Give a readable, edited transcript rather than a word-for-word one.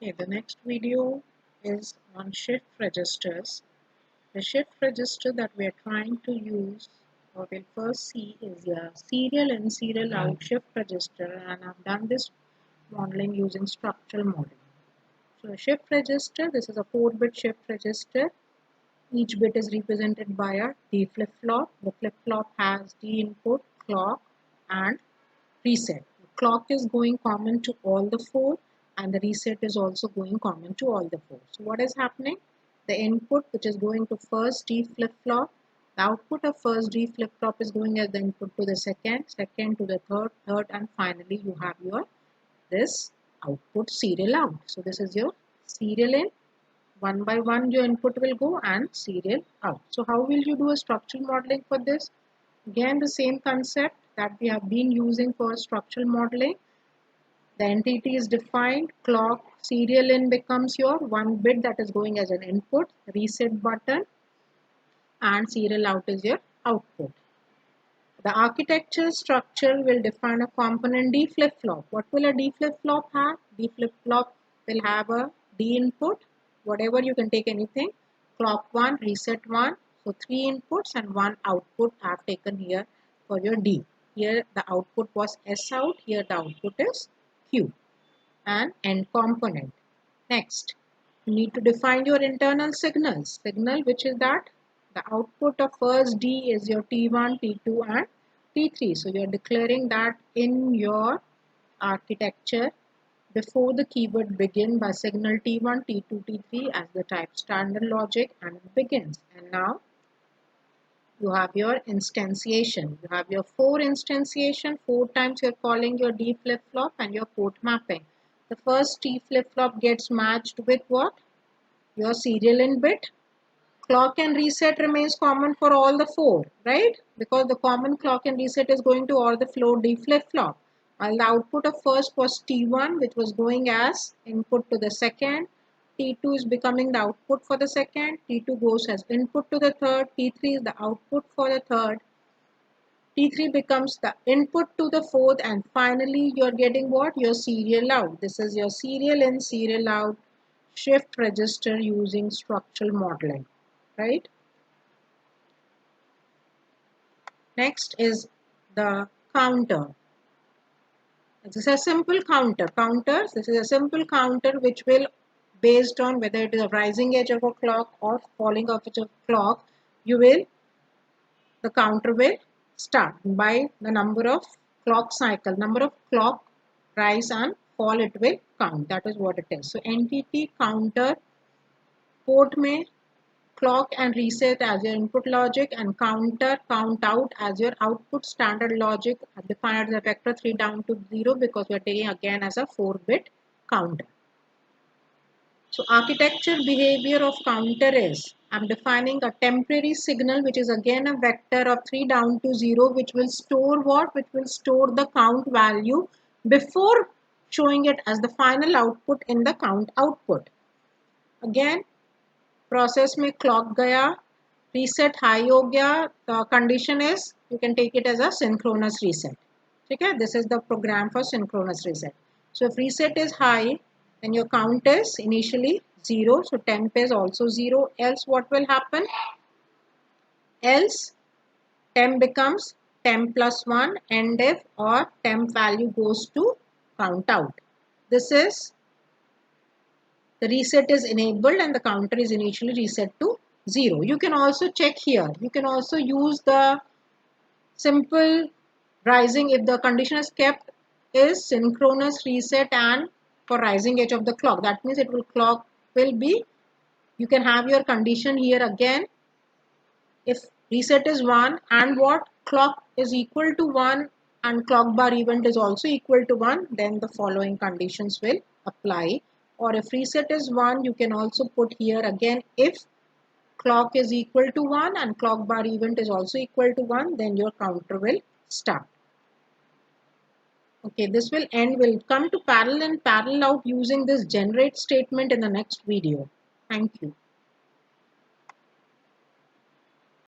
Okay, the next video is on shift registers. The shift register that we are trying to use or we'll first see is a serial in, serial out shift register, and I've done this modeling using structural modeling. So a shift register, this is a 4-bit shift register. Each bit is represented by a D flip-flop. The flip-flop has D input, clock and reset. The clock is going common to all the 4 and the reset is also going common to all the 4. So what is happening? The input, which is going to first D flip-flop, the output of first D flip-flop is going as the input to the second, second to the third, and finally you have your this output serial out. So this is your serial in. One by one your input will go and serial out. So how will you do a structural modeling for this? Again, the same concept that we have been using for structural modeling. The entity is defined, clock, serial in becomes your 1 bit that is going as an input, reset button, and serial out is your output. The architecture structure will define a component D flip-flop. What will a D flip-flop have? D flip-flop will have a D input, whatever, you can take anything, clock 1, reset 1. So 3 inputs and 1 output I have taken here for your D. Here the output was S out, here the output is Q, and end component. Next, you need to define your internal signals. Signal, which is that the output of first D is your T1, T2 and T3. So you are declaring that in your architecture before the keyword begin by signal T1, T2, T3 as the type standard logic, and it begins. And now you have your instantiation. You have your 4 instantiation. 4 times you are calling your D flip-flop and your port mapping. The first T flip-flop gets matched with what? Your serial in bit. Clock and reset remains common for all the 4, right? Because the common clock and reset is going to all the floor D flip-flop. While the output of first was T1, which was going as input to the second. T2 is becoming the output for the second. T2 goes as input to the third. T3 is the output for the third. T3 becomes the input to the fourth, and finally you're getting what? Your serial out. This is your serial in, serial out shift register using structural modeling, right? Next is the counter. This is a simple counter. This is a simple counter which will, based on whether it is a rising edge of a clock or falling edge of a clock, the counter will start by the number of clock cycle, number of clock rise and fall, it will count. That is what it is. So entity counter, port में clock and reset as your input logic, and counter count out as your output standard logic, defined as a vector 3 down to 0 because we are taking again as a 4-bit counter. So architecture behavior of counter is, I'm defining a temporary signal which is again a vector of 3 down to 0, which will store what? Which will store the count value before showing it as the final output in the count output. Again, process में clock गया, reset high हो गया, the condition is you can take it as a synchronous reset. ठीक है? This is the program for synchronous reset. So if reset is high, then your count is initially 0. So temp is also 0. Else what will happen? Else temp becomes temp plus 1, end if, or temp value goes to count out. This is the reset is enabled and the counter is initially reset to 0. You can also check here. You can also use the simple rising if the condition is kept is synchronous reset and for rising edge of the clock. That means clock will be, you can have your condition here again. If reset is 1 and what? Clock is equal to 1 and clock bar event is also equal to 1, then the following conditions will apply. Or if reset is 1, you can also put here again if clock is equal to 1 and clock bar event is also equal to 1, then your counter will start. Okay, this will end. We'll come to parallel and parallel out using this generate statement in the next video. Thank you.